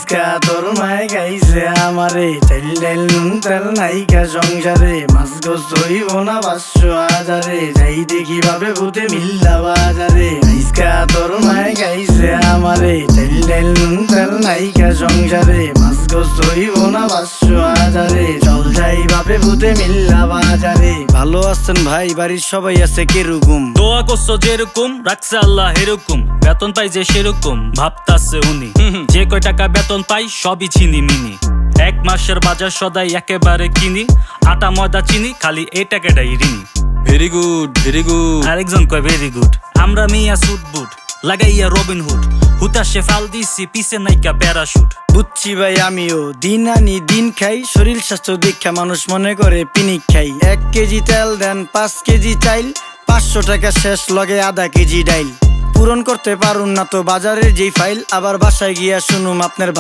আইসকা তোর মায় গাইছে আমারে, চাইল ডাইল নুন তেল নাইকা সংসারে, মাছ গোছ হইব না 500,000, যাই দেখি ভাবে ভূতে মিল্লা বাজারে। আইসকা তোর মায় গাইছে আমারে, চাইল ডাইল নুন তেল নাইকা সংসারে, মাছ গোছ হইব না 500,000, চল যাই ভাবে ভূতে মিল্লা বাজারে। ভালো আছেন ভাই, বাড়ির সবাই আছে কিরকম? দোয়া করছো যেরকম, রাখছে আল্লাহ এরকম, বেতন পাই যে সেরকম ভাবতাছে উনি। যে কয় টাকা বেতন পাই সবই চিনি মিনি, 1 মাসের বাজার সদাই একেবারে কিনি, আটা ময়দা চিনি খালি এই টাকাটাই ঋণী। Very good very good. আরেকজন কয় ভেরি গুড। আমরা মিয়া সুট বুট লাগাইয়া রবিন হুড, হুতাশে ফাল দিছি পিছে নাইকা প্যারাশুট। বুঝছি ভাই আমিও, দিন আনি দিন খাই, শরীর স্বাস্থ্য দীক্ষা মানুষ মনে করে পিনিক খাই। 1 কেজি তেল দেন 5 কেজি চাইল, 500 টাকা শেষ লগে আধা কেজি ডাইল। পূরণ করতে পারুন না তো বাজারের যেই ফাইল, আবার বাসায় গিয়া শুনুম আপনার